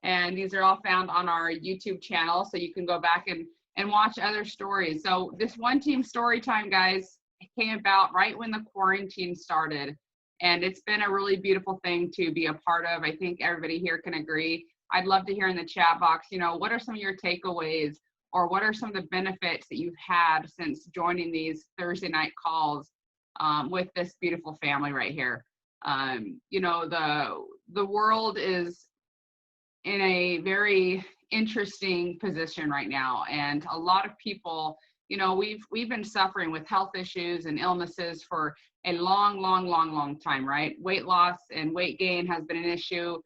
And these are all found on our YouTube channel, so you can go back and watch other stories. So this one team story time, guys, came about right when the quarantine started. And it's been a really beautiful thing to be a part of. I think everybody here can agree. I'd love to hear in the chat box, you know, what are some of your takeaways, or what are some of the benefits that you've had since joining these Thursday night calls with this beautiful family right here. You know, the world is in a very interesting position right now, and a lot of people, you know, we've been suffering with health issues and illnesses for a long time, right? Weight loss and weight gain has been an issue.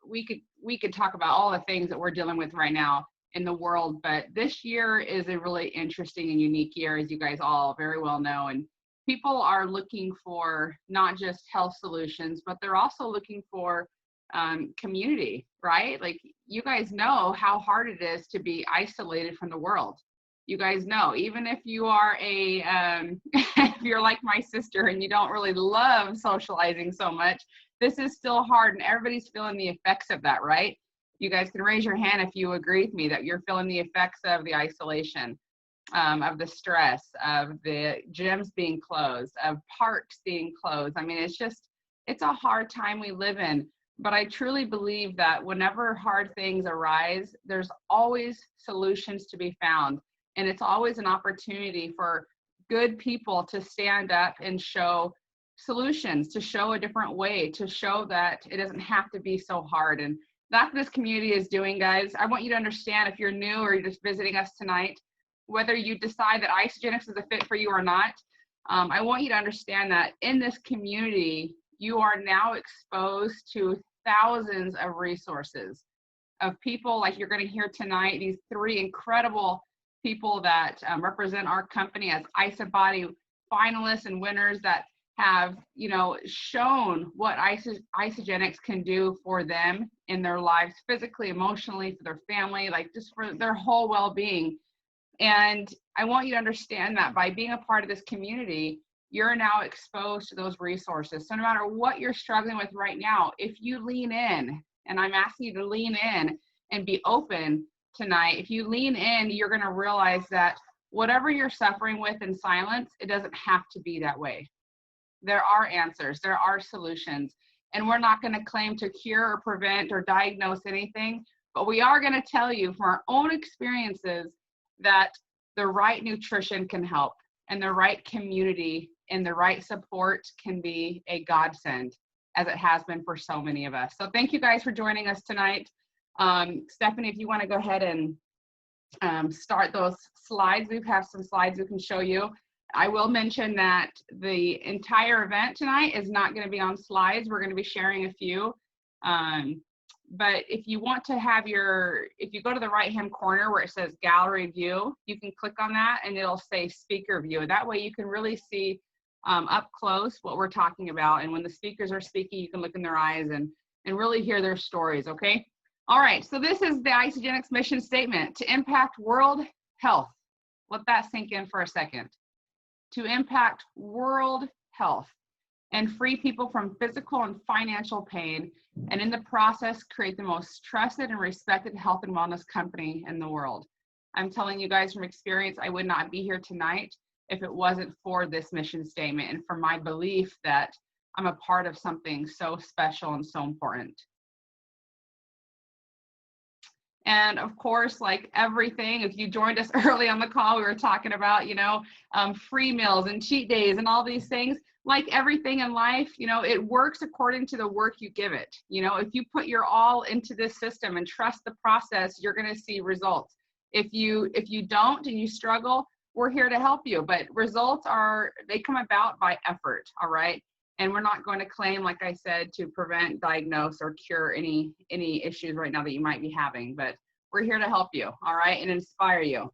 We could talk about all the things that we're dealing with right now in the world, but this year is a really interesting and unique year, as you guys all very well know. And people are looking for not just health solutions, but they're also looking for community, right? Like, you guys know how hard it is to be isolated from the world. You guys know, even if you are if you're like my sister and you don't really love socializing so much, this is still hard, and everybody's feeling the effects of that, right? You guys can raise your hand if you agree with me that you're feeling the effects of the isolation, of the stress, of the gyms being closed, of parks being closed. I mean, it's a hard time we live in. But I truly believe that whenever hard things arise, there's always solutions to be found. And it's always an opportunity for good people to stand up and show solutions, to show a different way, to show that it doesn't have to be so hard. And that's what this community is doing, guys. I want you to understand, if you're new or you're just visiting us tonight, whether you decide that Isagenix is a fit for you or not, I want you to understand that in this community, you are now exposed to thousands of resources of people like you're going to hear tonight, these three incredible people that represent our company as IsaBody finalists and winners that have, you know, shown what Isagenix can do for them in their lives, physically, emotionally, for their family, like just for their whole well-being. And I want you to understand that by being a part of this community, you're now exposed to those resources. So no matter what you're struggling with right now, if you lean in, and I'm asking you to lean in and be open tonight, if you lean in, you're going to realize that whatever you're suffering with in silence, it doesn't have to be that way. There are answers, there are solutions, and we're not going to claim to cure or prevent or diagnose anything, but we are going to tell you from our own experiences that the right nutrition can help, and the right community and the right support can be a godsend, as it has been for so many of us. So thank you guys for joining us tonight. Stephanie, if you want to go ahead and start those slides, we have some slides we can show you. I will mention that the entire event tonight is not going to be on slides. We're going to be sharing a few. But if you want to have if you go to the right-hand corner where it says gallery view, you can click on that and it'll say speaker view. That way you can really see up close what we're talking about. And when the speakers are speaking, you can look in their eyes and really hear their stories, okay? All right, so this is the Isagenix mission statement: to impact world health. Let that sink in for a second. To impact world health and free people from physical and financial pain, and in the process, create the most trusted and respected health and wellness company in the world. I'm telling you guys from experience, I would not be here tonight if it wasn't for this mission statement and for my belief that I'm a part of something so special and so important. And of course, like everything, if you joined us early on the call, we were talking about, you know, free meals and cheat days and all these things. Like everything in life, you know, it works according to the work you give it. You know, if you put your all into this system and trust the process, you're going to see results. If you don't and you struggle, we're here to help you. But results they come about by effort, all right? And we're not going to claim, like I said, to prevent, diagnose, or cure any issues right now that you might be having. But we're here to help you, all right, and inspire you.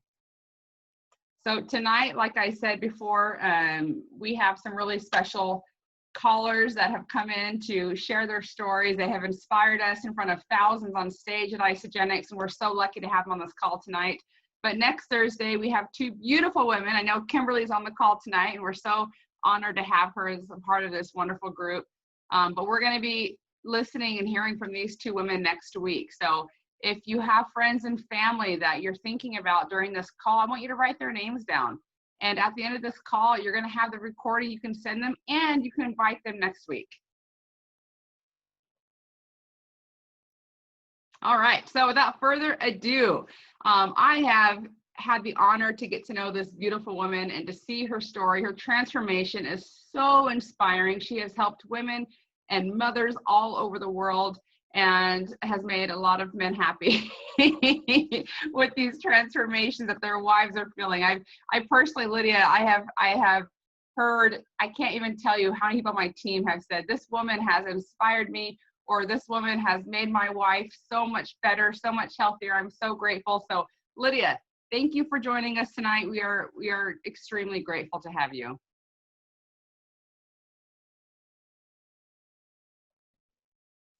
So tonight, like I said before, we have some really special callers that have come in to share their stories. They have inspired us in front of thousands on stage at Isagenix, and we're so lucky to have them on this call tonight. But next Thursday, we have two beautiful women. I know Kimberly's on the call tonight, and we're so honored to have her as a part of this wonderful group. But we're going to be listening and hearing from these two women next week. So if you have friends and family that you're thinking about during this call, I want you to write their names down. And at the end of this call, you're going to have the recording. You can send them and you can invite them next week. All right. So without further ado, I have had the honor to get to know this beautiful woman and to see her story. Her transformation is so inspiring. She has helped women and mothers all over the world and has made a lot of men happy with these transformations that their wives are feeling. I personally, Lydia, I have heard, I can't even tell you how many people on my team have said, this woman has inspired me, or this woman has made my wife so much better, so much healthier. I'm so grateful. So Lydia, thank you for joining us tonight. We are extremely grateful to have you.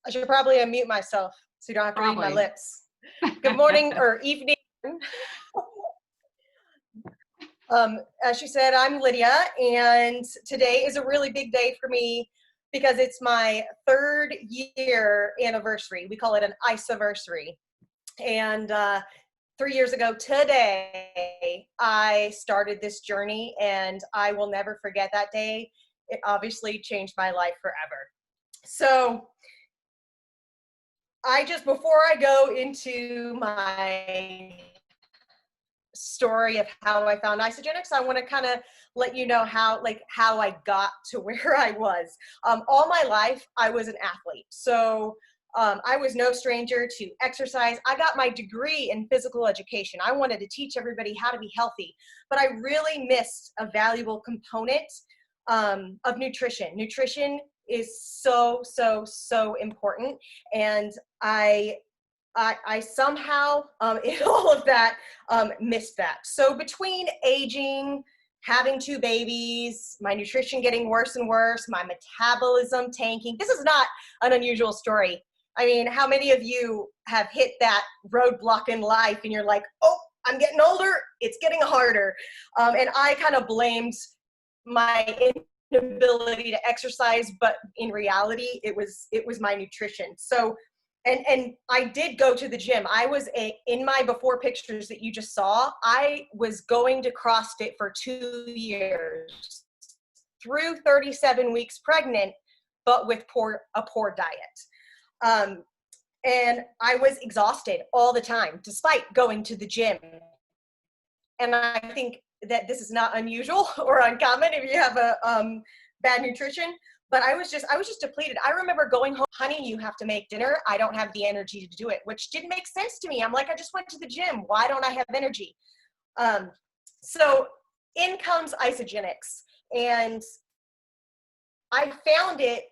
I should probably unmute myself so you don't have to read my lips. Good morning or evening. As she said, I'm Lydia, and today is a really big day for me because it's my 3rd year anniversary. We call it an ice-aversary. And 3 years ago today, I started this journey, and I will never forget that day. It obviously changed my life forever. So before I go into my story of how I found Isagenix, I want to kind of let you know how I got to where I was. All my life, I was an athlete. So I was no stranger to exercise. I got my degree in physical education. I wanted to teach everybody how to be healthy, but I really missed a valuable component of nutrition. Nutrition is so important, and I somehow in all of that missed that. So between aging, having 2 babies, my nutrition getting worse and worse, my metabolism tanking, this is not an unusual story. I mean, how many of you have hit that roadblock in life and you're like, oh, I'm getting older, it's getting harder. And I kind of blamed my inability to exercise, but in reality, it was my nutrition. So, and I did go to the gym. I was in my before pictures that you just saw, I was going to CrossFit for 2 years, through 37 weeks pregnant, but with a poor diet. And I was exhausted all the time, despite going to the gym. And I think that this is not unusual or uncommon if you have a bad nutrition, but I was just depleted. I remember going home, honey, you have to make dinner. I don't have the energy to do it, which didn't make sense to me. I'm like, I just went to the gym. Why don't I have energy? So in comes Isagenix, and I found it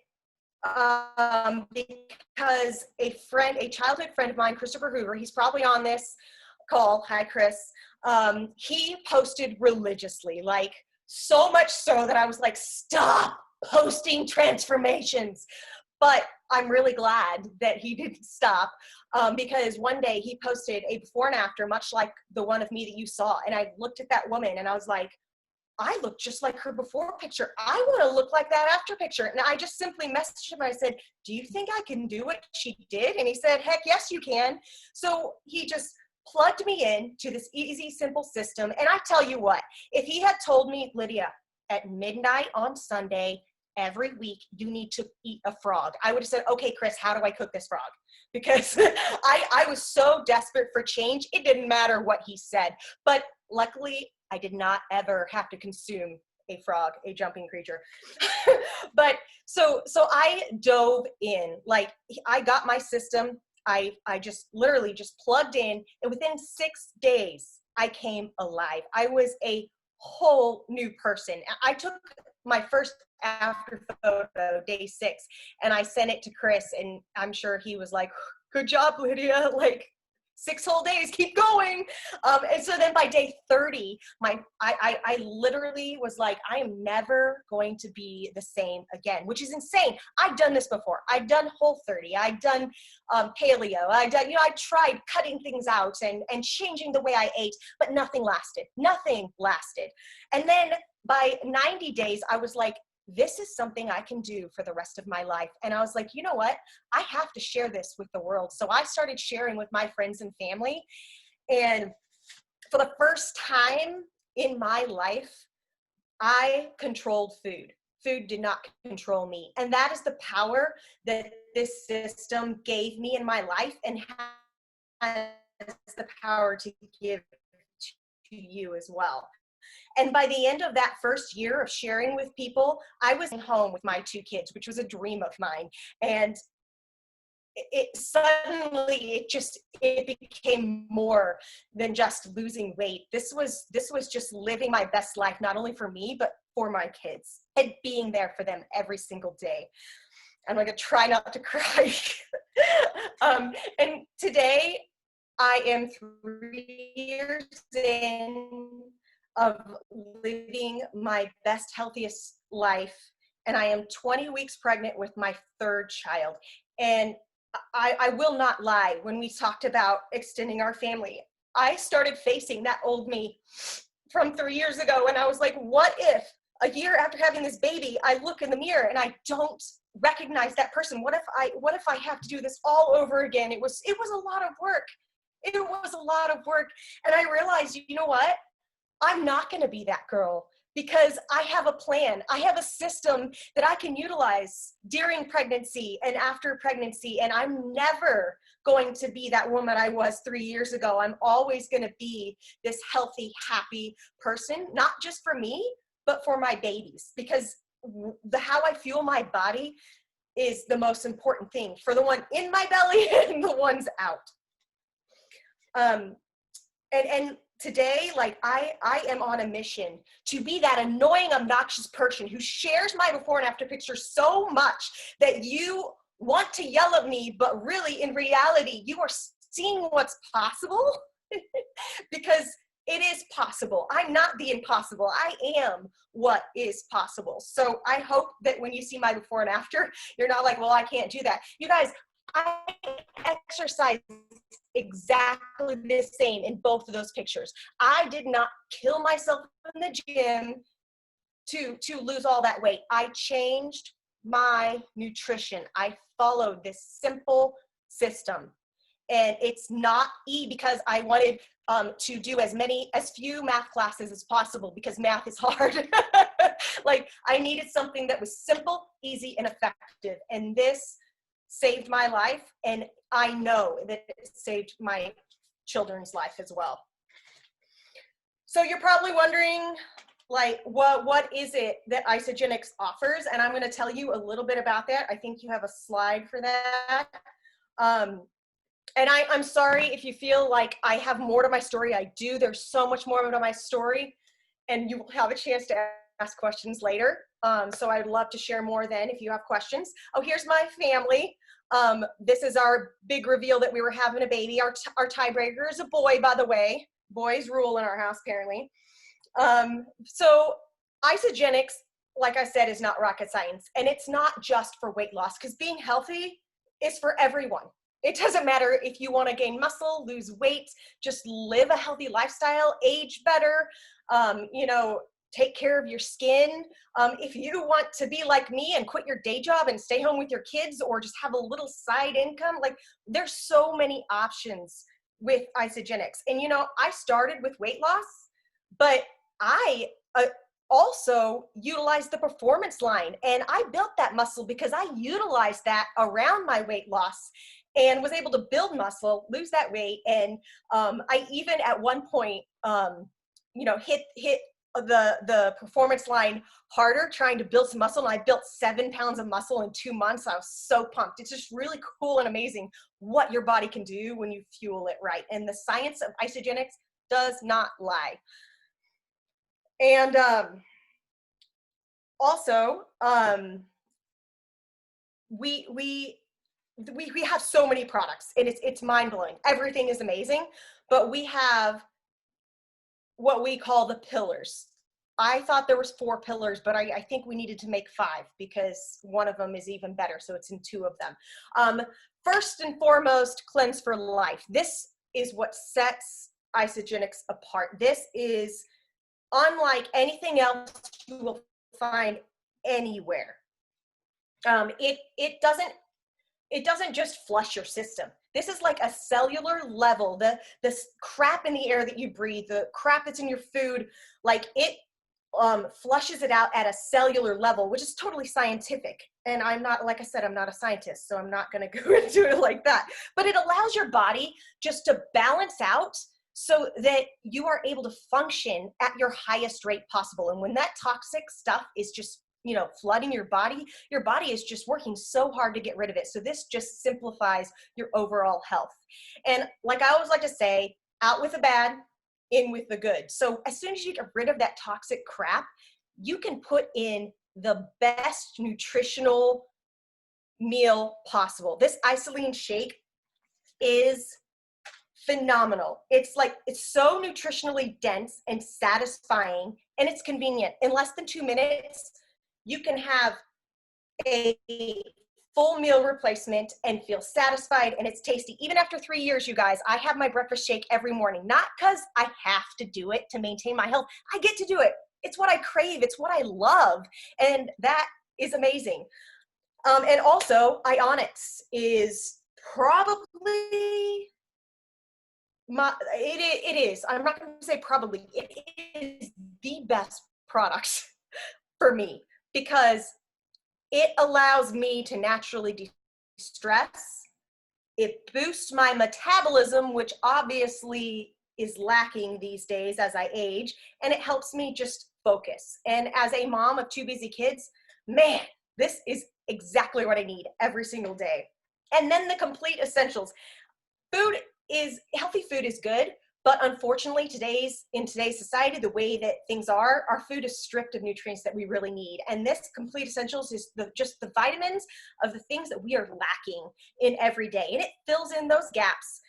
because a childhood friend of mine, Christopher Hoover, he's probably on this call. Hi, Chris. He posted religiously, like so much so that I was like, stop posting transformations. But I'm really glad that he didn't stop, because one day he posted a before and after, much like the one of me that you saw. And I looked at that woman and I was like, I look just like her before picture. I want to look like that after picture. And I just simply messaged him. I said, do you think I can do what she did? And he said, heck yes, you can. So he just plugged me in to this easy, simple system. And I tell you what, if he had told me, Lydia, at midnight on Sunday, every week, you need to eat a frog, I would have said, okay, Chris, how do I cook this frog? Because I was so desperate for change. It didn't matter what he said. But luckily, I did not ever have to consume a frog, a jumping creature. But so I dove in. Like, I got my system. I just literally just plugged in, and within 6 days, I came alive. I was a whole new person. I took my first after photo, day 6, and I sent it to Chris, and I'm sure he was like, good job, Lydia, like 6 whole days, keep going. And so then by day 30, I literally was like, I am never going to be the same again, which is insane. I've done this before. I've done Whole30. I've done paleo. I've done, I tried cutting things out and changing the way I ate, but nothing lasted. Nothing lasted. And then by 90 days, I was like, this is something I can do for the rest of my life. And I was like, you know what? I have to share this with the world. So I started sharing with my friends and family. And for the first time in my life, I controlled food. Food did not control me. And that is the power that this system gave me in my life and has the power to give to you as well. And by the end of that first year of sharing with people, I was home with my 2 kids, which was a dream of mine. And it suddenly it became more than just losing weight. This was just living my best life, not only for me, but for my kids, and being there for them every single day. I'm going to try not to cry. And today I am 3 years in of living my best, healthiest life. And I am 20 weeks pregnant with my 3rd child. And I will not lie, when we talked about extending our family, I started facing that old me from 3 years ago. And I was like, what if a year after having this baby, I look in the mirror and I don't recognize that person? What if I have to do this all over again? It was a lot of work. It was a lot of work. And I realized, you know what? I'm not going to be that girl, because I have a plan. I have a system that I can utilize during pregnancy and after pregnancy. And I'm never going to be that woman I was 3 years ago. I'm always going to be this healthy, happy person, not just for me, but for my babies, because how I fuel my body is the most important thing for the one in my belly and the ones out. And today, like I am on a mission to be that annoying, obnoxious person who shares my before and after pictures so much that you want to yell at me, but really in reality, you are seeing what's possible because it is possible. I'm not the impossible. I am what is possible. So I hope that when you see my before and after, you're not like, well, I can't do that. You guys, I exercise exactly the same in both of those pictures. I did not kill myself in the gym to lose all that weight. I changed my nutrition. I followed this simple system. And it's not because I wanted to do as few math classes as possible, because math is hard. Like, I needed something that was simple, easy, and effective. And this saved my life, and I know that it saved my children's life as well. So you're probably wondering, like, what is it that Isagenix offers? And I'm going to tell you a little bit about that. I think you have a slide for that. And I'm sorry if you feel like I have more to my story. I do. There's so much more to my story, and you will have a chance to ask questions later. So I'd love to share more then if you have questions. Oh, here's my family. This is our big reveal that we were having a baby. Our tiebreaker is a boy, by the way. Boys rule in our house, apparently. So Isagenix, like I said, is not rocket science. And it's not just for weight loss, because being healthy is for everyone. It doesn't matter if you want to gain muscle, lose weight, just live a healthy lifestyle, age better, take care of your skin. If you want to be like me and quit your day job and stay home with your kids, or just have a little side income, like, there's so many options with Isagenix. And, I started with weight loss, but I also utilized the performance line, and I built that muscle because I utilized that around my weight loss and was able to build muscle, lose that weight. And I even at one point, hit the performance line harder, trying to build some muscle. And I built 7 pounds of muscle in 2 months. I was so pumped. It's just really cool and amazing what your body can do when you fuel it right. And the science of Isagenix does not lie. And also, we have so many products, and it's mind-blowing. Everything is amazing, but we have what we call the pillars. I thought there was 4 pillars, but I think we needed to make 5, because one of them is even better, so it's in 2 of them. First and foremost, Cleanse for Life. This is what sets Isagenix apart. This is unlike anything else you will find anywhere. It doesn't just flush your system. This is like a cellular level. The crap in the air that you breathe, the crap that's in your food, like it flushes it out at a cellular level, which is totally scientific. And I'm not, like I said, I'm not a scientist, so I'm not going to go into it like that. But it allows your body just to balance out so that you are able to function at your highest rate possible. And when that toxic stuff is just, you know, flooding your body is just working so hard to get rid of it. So this just simplifies your overall health. And like I always like to say, out with the bad, in with the good. So as soon as you get rid of that toxic crap, you can put in the best nutritional meal possible. This isolene shake is phenomenal. It's so nutritionally dense and satisfying, and it's convenient. In less than 2 minutes, you can have a full meal replacement and feel satisfied, and it's tasty. Even after 3 years, you guys, I have my breakfast shake every morning, not because I have to do it to maintain my health. I get to do it. It's what I crave. It's what I love. And that is amazing. And also, Ionix is probably it is. I'm not going to say probably. It is the best product for me because it allows me to naturally de-stress. It boosts my metabolism, which obviously is lacking these days as I age, and it helps me just focus. And as a mom of 2 busy kids, man, this is exactly what I need every single day. And then the complete essentials. Healthy food is good, but unfortunately in today's society, the way that things are, our food is stripped of nutrients that we really need. And this complete essentials is just the vitamins of the things that we are lacking in every day. And it fills in those gaps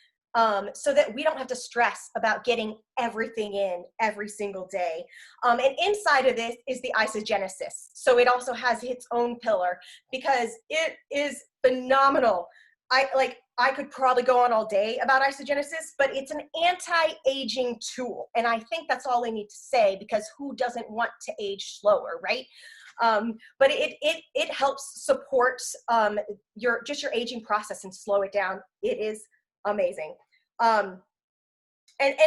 so that we don't have to stress about getting everything in every single day. And inside of this is the isogenesis. So it also has its own pillar because it is phenomenal. I could probably go on all day about isogenesis, but it's an anti-aging tool. And I think that's all I need to say because who doesn't want to age slower, right? But it helps support your aging process and slow it down. It is amazing. And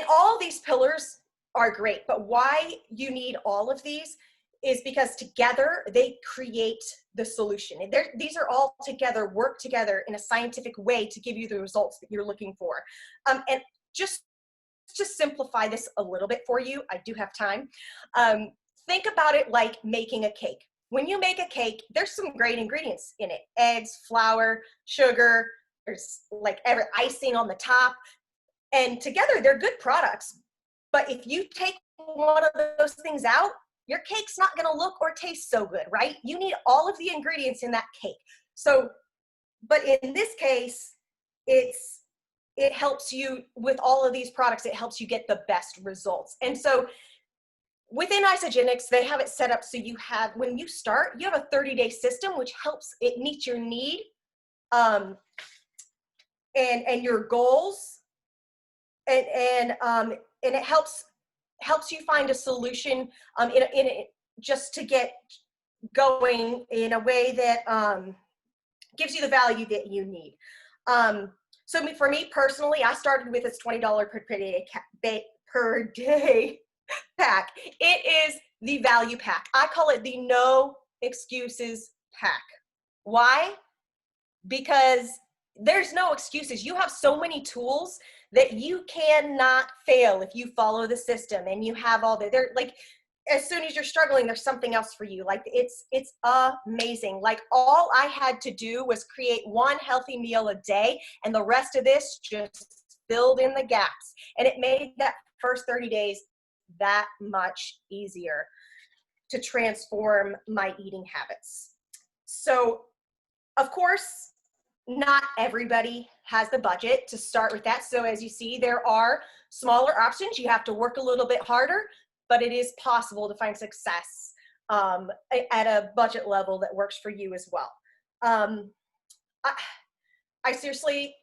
all these pillars are great, but why you need all of these is because together they create the solution. And these are all together, work together in a scientific way to give you the results that you're looking for. And just to simplify this a little bit for you, I do have time. Think about it like making a cake. When you make a cake, there's some great ingredients in it. Eggs, flour, sugar, there's like every icing on the top. And together they're good products. But if you take one of those things out, your cake's not going to look or taste so good, right? You need all of the ingredients in that cake. So, but in this case, it helps you with all of these products. It helps you get the best results. And so within Isagenix, they have it set up so when you start, you have a 30-day system, which helps it meet your need and your goals. And it helps you find a solution just to get going in a way that gives you the value that you need. So for me personally, I started with this $20 per day pack. It is the value pack. I call it the no excuses pack. Why? Because there's no excuses. You have so many tools that you cannot fail if you follow the system and you have all they're like, as soon as you're struggling, there's something else for you. Like it's amazing. Like all I had to do was create one healthy meal a day and the rest of this just filled in the gaps. And it made that first 30 days that much easier to transform my eating habits. So of course, not everybody has the budget to start with that. So as you see, there are smaller options. You have to work a little bit harder, but it is possible to find success at a budget level that works for you as well. I seriously,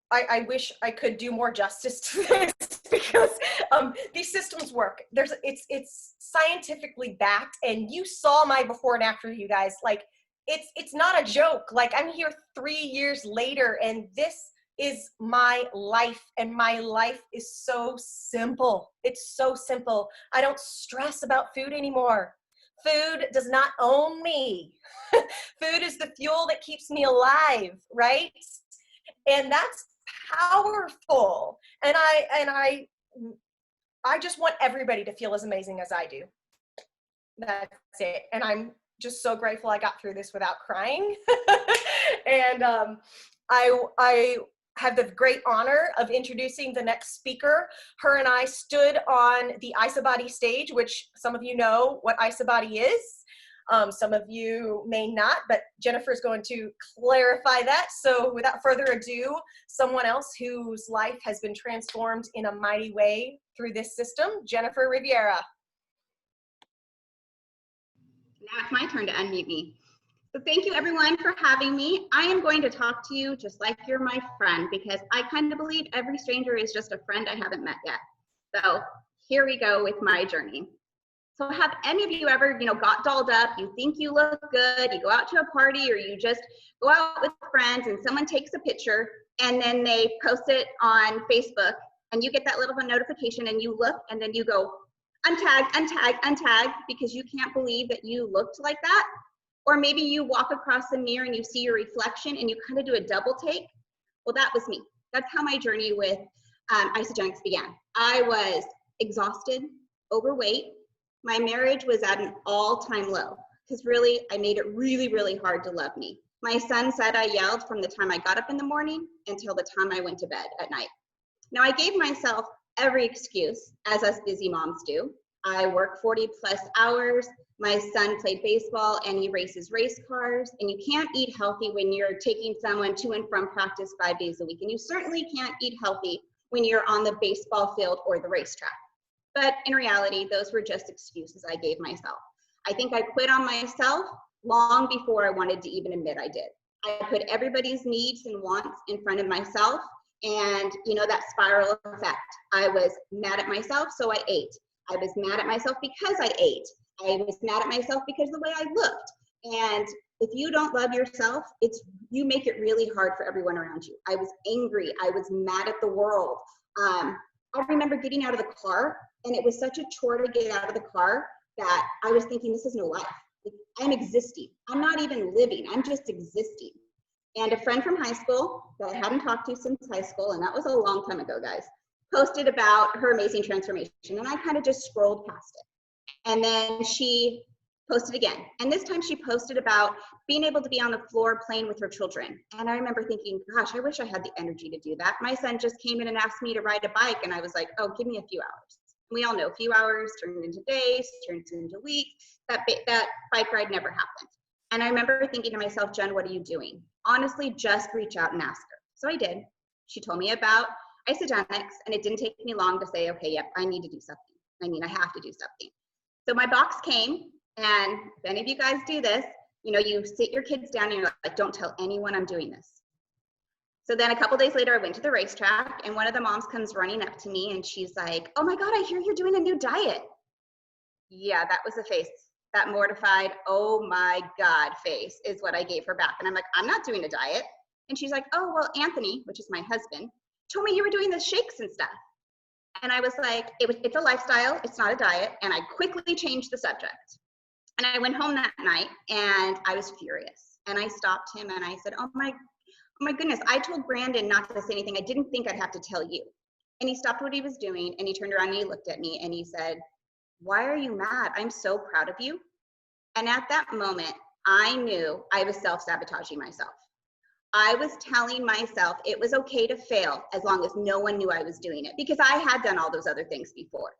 I wish I could do more justice to this because these systems work. It's scientifically backed, and you saw my before and after, you guys. Like, it's not a joke. Like, I'm here 3 years later, and this is my life, and my life is so simple. It's so simple. I don't stress about food anymore. Food does not own me. Food is the fuel that keeps me alive, right? And that's powerful. And I just want everybody to feel as amazing as I do. That's it. And I'm just so grateful I got through this without crying. And I have the great honor of introducing the next speaker. Her and I stood on the Isabody stage, which some of you know what Isabody is. Some of you may not, but Jennifer is going to clarify that. So without further ado, someone else whose life has been transformed in a mighty way through this system, Jennifer Riveira. Now it's my turn to unmute me. So thank you everyone for having me. I am going to talk to you just like you're my friend, because I kind of believe every stranger is just a friend I haven't met yet. So here we go with my journey. So have any of you ever, got dolled up, you think you look good, you go out to a party, or you just go out with friends and someone takes a picture and then they post it on Facebook and you get that little notification and you look and then you go, untag, untag, untag, because you can't believe that you looked like that? Or maybe you walk across the mirror and you see your reflection and you kind of do a double take. Well, that was me. That's how my journey with Isagenix began. I was exhausted, overweight. My marriage was at an all-time low because really, I made it really, really hard to love me. My son said I yelled from the time I got up in the morning until the time I went to bed at night. Now, I gave myself every excuse, as us busy moms do. I work 40 plus hours. My son played baseball and he races race cars, and you can't eat healthy when you're taking someone to and from practice 5 days a week. And you certainly can't eat healthy when you're on the baseball field or the racetrack. But in reality, those were just excuses I gave myself. I think I quit on myself long before I wanted to even admit I did. I put everybody's needs and wants in front of myself, and that spiral effect. I was mad at myself, so I ate. I was mad at myself because I ate. I was mad at myself because of the way I looked. And if you don't love yourself, you make it really hard for everyone around you. I was angry. I was mad at the world. I remember getting out of the car, and it was such a chore to get out of the car that I was thinking, this is no life. I'm existing. I'm not even living. I'm just existing. And a friend from high school that I hadn't talked to since high school, and that was a long time ago, guys, posted about her amazing transformation, and I kind of just scrolled past it. And then she posted again, and this time she posted about being able to be on the floor playing with her children. And I remember thinking, gosh, I wish I had the energy to do that. My son just came in and asked me to ride a bike, and I was like, oh, give me a few hours. We all know a few hours turns into days, turns into weeks. That bike ride never happened. And I remember thinking to myself, Jen, what are you doing? Honestly, just reach out and ask her. So I did. She told me about Isagenix, and it didn't take me long to say, okay, yep, I need to do something. I have to do something. So my box came, and if any of you guys do this, you sit your kids down and you're like, don't tell anyone I'm doing this. So then a couple days later, I went to the racetrack, and one of the moms comes running up to me and she's like, oh my God, I hear you're doing a new diet. Yeah, that was the face. That mortified, oh my God face is what I gave her back. And I'm like, I'm not doing a diet. And she's like, oh, well, Anthony, which is my husband, told me you were doing the shakes and stuff. And I was like, it's a lifestyle, it's not a diet. And I quickly changed the subject. And I went home that night and I was furious. And I stopped him and I said, oh my goodness, I told Brandon not to say anything. I didn't think I'd have to tell you. And he stopped what he was doing and he turned around and he looked at me and he said, why are you mad? I'm so proud of you. And at that moment, I knew I was self-sabotaging myself. I was telling myself it was okay to fail as long as no one knew I was doing it, because I had done all those other things before.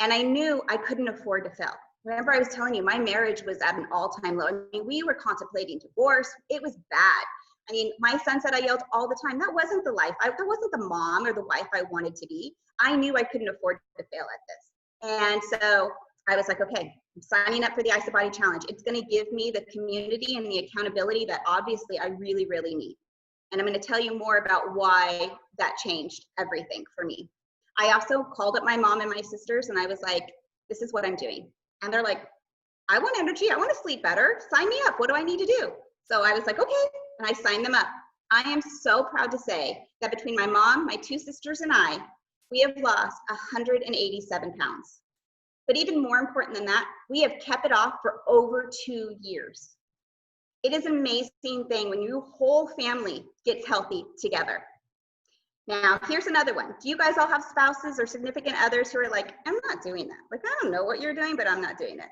And I knew I couldn't afford to fail. Remember, I was telling you, my marriage was at an all-time low. I mean, we were contemplating divorce. It was bad. I mean, my son said I yelled all the time. That wasn't the life. That wasn't the mom or the wife I wanted to be. I knew I couldn't afford to fail at this. And so I was like, okay, I'm signing up for the Isabody Challenge. It's going to give me the community and the accountability that obviously I really, really need. And I'm going to tell you more about why that changed everything for me. I also called up my mom and my sisters and I was like, this is what I'm doing. And they're like, I want energy. I want to sleep better. Sign me up. What do I need to do? So I was like, okay. And I signed them up. I am so proud to say that between my mom, my 2 sisters, and I, we have lost 187 pounds. But even more important than that, we have kept it off for over 2 years. It is an amazing thing when your whole family gets healthy together. Now, here's another one. Do you guys all have spouses or significant others who are like, I'm not doing that. Like, I don't know what you're doing, but I'm not doing it.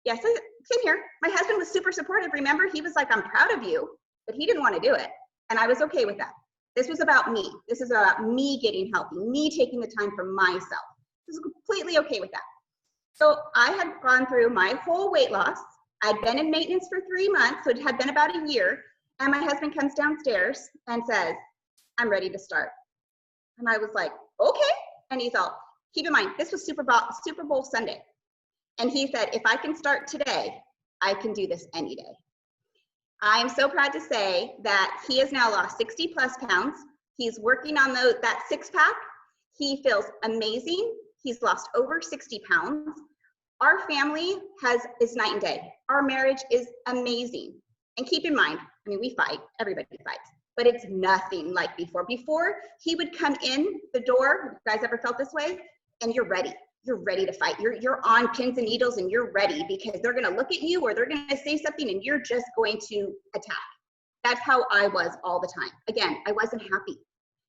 Yes, same here. My husband was super supportive. Remember, he was like, I'm proud of you, but he didn't want to do it. And I was okay with that. This was about me. This is about me getting healthy, me taking the time for myself. This is completely okay with that. So I had gone through my whole weight loss. I'd been in maintenance for 3 months, so it had been about a year. And my husband comes downstairs and says, I'm ready to start. And I was like, okay. And he's all, keep in mind, this was Super Bowl Sunday. And he said, if I can start today, I can do this any day. I'm so proud to say that he has now lost 60 plus pounds. He's working on that 6-pack. He feels amazing. He's lost over 60 pounds. Our family is night and day. Our marriage is amazing. And keep in mind, I mean, we fight, everybody fights, but it's nothing like before. Before, he would come in the door, you guys ever felt this way? And you're ready. You're ready to fight. You're on pins and needles and you're ready because they're gonna look at you or they're gonna say something and you're just going to attack. That's how I was all the time. Again, I wasn't happy.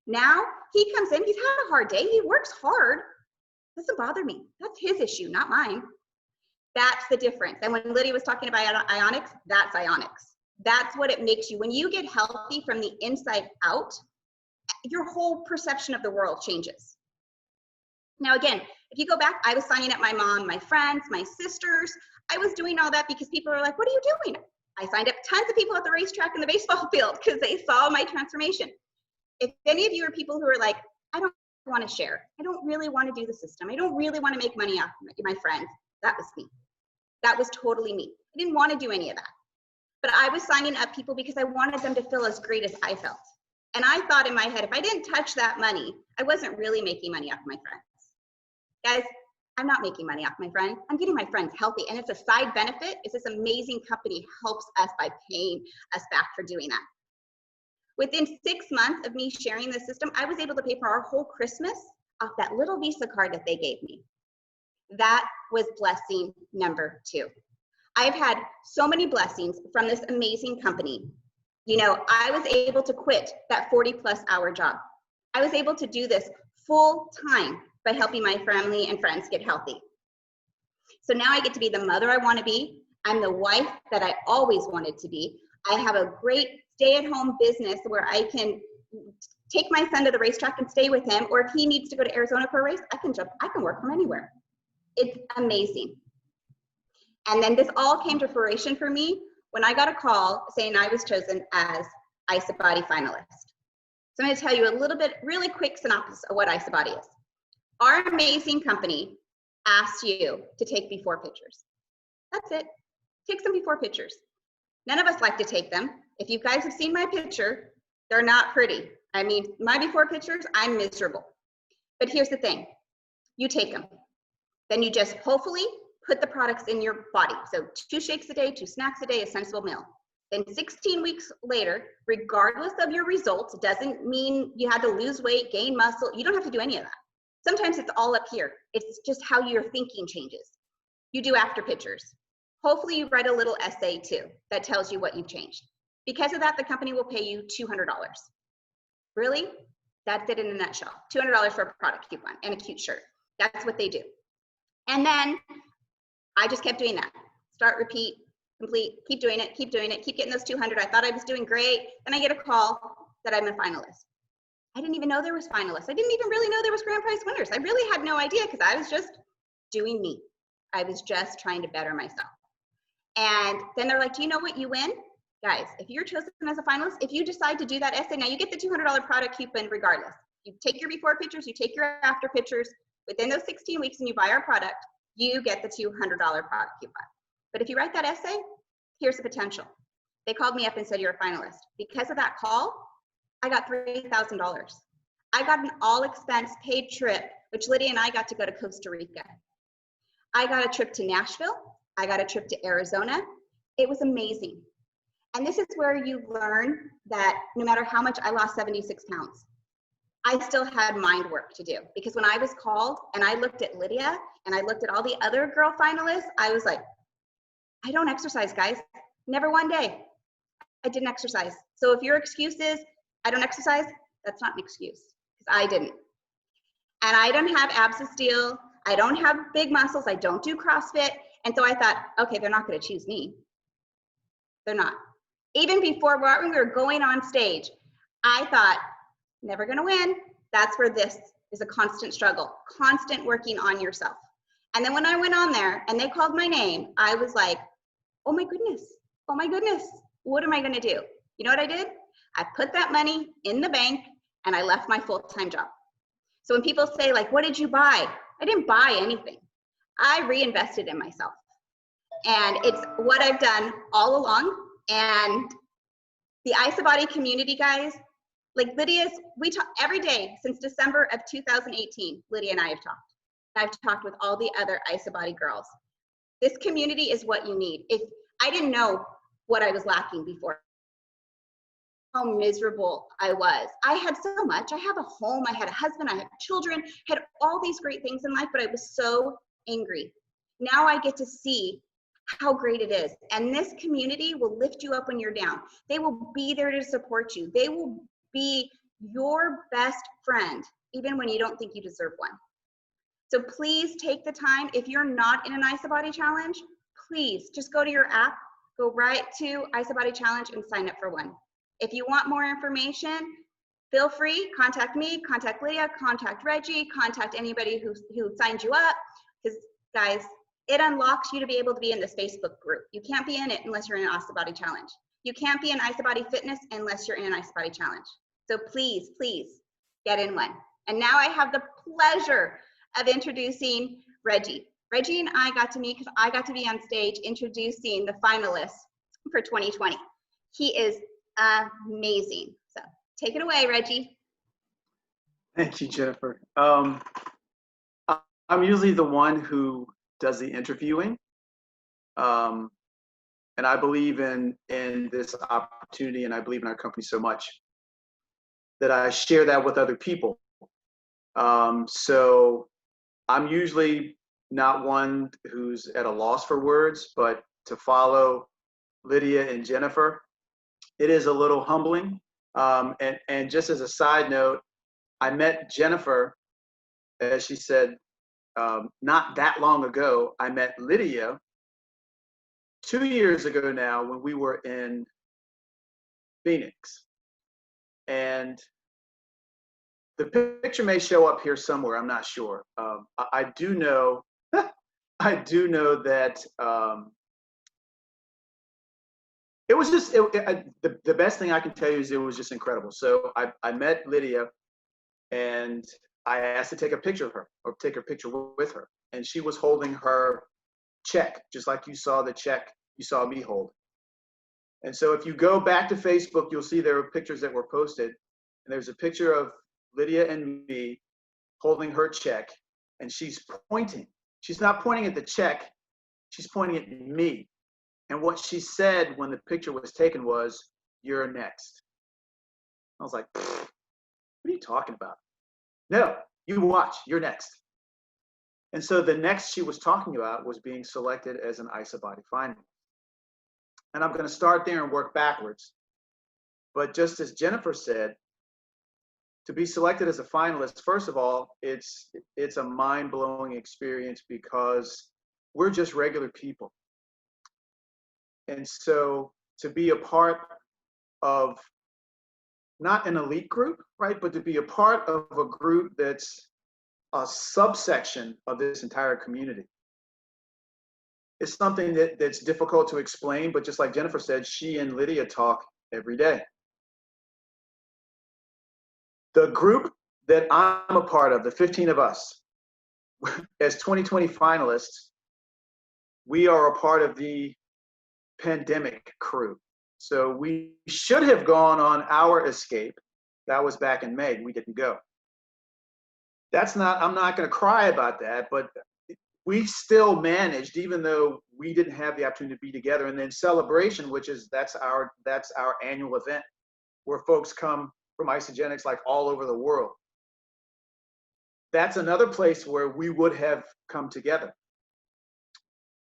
Now, he comes in, he's had a hard day, he works hard. Doesn't bother me. That's his issue, not mine. That's the difference. And when Lydia was talking about ionics, that's ionics. That's what it makes you. When you get healthy from the inside out, your whole perception of the world changes. Now, again, if you go back, I was signing up my mom, my friends, my sisters. I was doing all that because people are like, what are you doing? I signed up tons of people at the racetrack and the baseball field because they saw my transformation. If any of you are people who are like, I don't want to share. I don't really want to do the system. I don't really want to make money off my friends. That was me. That was totally me. I didn't want to do any of that. But I was signing up people because I wanted them to feel as great as I felt. And I thought in my head, if I didn't touch that money, I wasn't really making money off my friends. Guys, I'm not making money off my friends. I'm getting my friends healthy. And it's a side benefit. It's this amazing company helps us by paying us back for doing that. Within 6 months of me sharing the system, I was able to pay for our whole Christmas off that little Visa card that they gave me. That was blessing number 2. I've had so many blessings from this amazing company. You know, I was able to quit that 40+ hour job. I was able to do this full time by helping my family and friends get healthy. So now I get to be the mother I want to be. I'm the wife that I always wanted to be. I have a great stay-at-home business where I can take my son to the racetrack and stay with him, or if he needs to go to Arizona for a race, I can work from anywhere. It's amazing. And then this all came to fruition for me when I got a call saying I was chosen as IsaBody finalist. So I'm going to tell you a little bit, really quick synopsis of what IsaBody is. Our amazing company asks you to take before pictures. That's it. Take some before pictures. None of us like to take them. If you guys have seen my picture, they're not pretty. I mean, my before pictures, I'm miserable. But here's the thing. You take them. Then you just hopefully put the products in your body. So 2 shakes a day, 2 snacks a day, a sensible meal. Then 16 weeks later, regardless of your results, doesn't mean you had to lose weight, gain muscle. You don't have to do any of that. Sometimes it's all up here. It's just how your thinking changes. You do after pictures. Hopefully you write a little essay too that tells you what you've changed. Because of that, the company will pay you $200. Really? That's it in a nutshell. $200 for a product coupon and a cute shirt. That's what they do. And then I just kept doing that. Start, repeat, complete, keep doing it, keep getting those 200. I thought I was doing great. Then I get a call that I'm a finalist. I didn't even know there was finalists. I didn't even really know there was grand prize winners. I really had no idea because I was just doing me. I was just trying to better myself. And then they're like, do you know what you win? Guys, if you're chosen as a finalist, if you decide to do that essay, now you get the $200 product coupon regardless. You take your before pictures, you take your after pictures. Within those 16 weeks and you buy our product, you get the $200 product coupon. But if you write that essay, here's the potential. They called me up and said, you're a finalist. Because of that call, I got $3,000. I got an all expense paid trip which Lydia and I got to go to Costa Rica. I got a trip to Nashville. I got a trip to Arizona. It was amazing. And this is where you learn that no matter how much I lost 76 pounds, I still had mind work to do. Because when I was called and I looked at Lydia and I looked at all the other girl finalists, I was like, I don't exercise, guys. Never one day. I didn't exercise. So if your excuse is, I don't exercise, that's not an excuse, because I didn't. And I don't have abs of steel. I don't have big muscles. I don't do CrossFit. And so I thought, okay, they're not going to choose me. They're not. Even before when we were going on stage, I thought, never going to win. That's where this is a constant struggle, constant working on yourself. And then when I went on there and they called my name, I was like, oh my goodness, oh my goodness, what am I going to do? You know what I did? I put that money in the bank and I left my full-time job. So when people say, like, what did you buy? I didn't buy anything. I reinvested in myself. And it's what I've done all along. And the IsaBody community, guys, like Lydia's, we talk every day since December of 2018, Lydia and I have talked. I've talked with all the other IsaBody girls. This community is what you need. If I didn't know what I was lacking before, how miserable I was. I had so much. I have a home, I had a husband, I had children, had all these great things in life, but I was so angry. Now I get to see how great it is. And this community will lift you up when you're down. They will be there to support you. They will be your best friend, even when you don't think you deserve one. So please take the time. If you're not in an IsaBody challenge, please just go to your app, go right to IsaBody challenge and sign up for one. If you want more information, feel free, contact me, contact Lydia, contact Reggie, contact anybody who signed you up. Because guys, it unlocks you to be able to be in this Facebook group. You can't be in it unless you're in an IsaBody challenge. You can't be in IsaBody Fitness unless you're in an IsaBody challenge. So please, please get in one. And now I have the pleasure of introducing Reggie. Reggie and I got to meet because I got to be on stage introducing the finalists for 2020. He is amazing. So take it away, Reggie. Thank you, Jennifer. I'm usually the one who does the interviewing. And I believe in this opportunity, and I believe in our company so much that I share that with other people. So I'm usually not one who's at a loss for words, but to follow Lydia and Jennifer, it is a little humbling. And just as a side note, I met Jennifer, as she said, not that long ago. I met Lydia 2 years ago now when we were in Phoenix. And the picture may show up here somewhere, I'm not sure. I do know, I do know that it was just, the best thing I can tell you is it was just incredible. So I met Lydia and I asked to take a picture of her or take a picture with her. And she was holding her check, just like you saw the check you saw me hold. And so if you go back to Facebook, you'll see there are pictures that were posted. And there's a picture of Lydia and me holding her check, and she's pointing. She's not pointing at the check, she's pointing at me. And what she said when the picture was taken was, "You're next." I was like, what are you talking about? No, you watch, you're next. And so the next she was talking about was being selected as an IsaBody finalist. And I'm going to start there and work backwards. But just as Jennifer said, to be selected as a finalist, first of all, it's a mind-blowing experience because we're just regular people. And so to be a part of not an elite group, right, but to be a part of a group that's a subsection of this entire community, it's something that's difficult to explain, but just like Jennifer said, she and Lydia talk every day. The group that I'm a part of, the 15 of us, as 2020 finalists, we are a part of the pandemic crew. So we should have gone on our escape. That was back in May. We didn't go. I'm not going to cry about that, but we still managed, even though we didn't have the opportunity to be together. And then Celebration, which is, that's our annual event where folks come from Isagenix like all over the world. That's another place where we would have come together.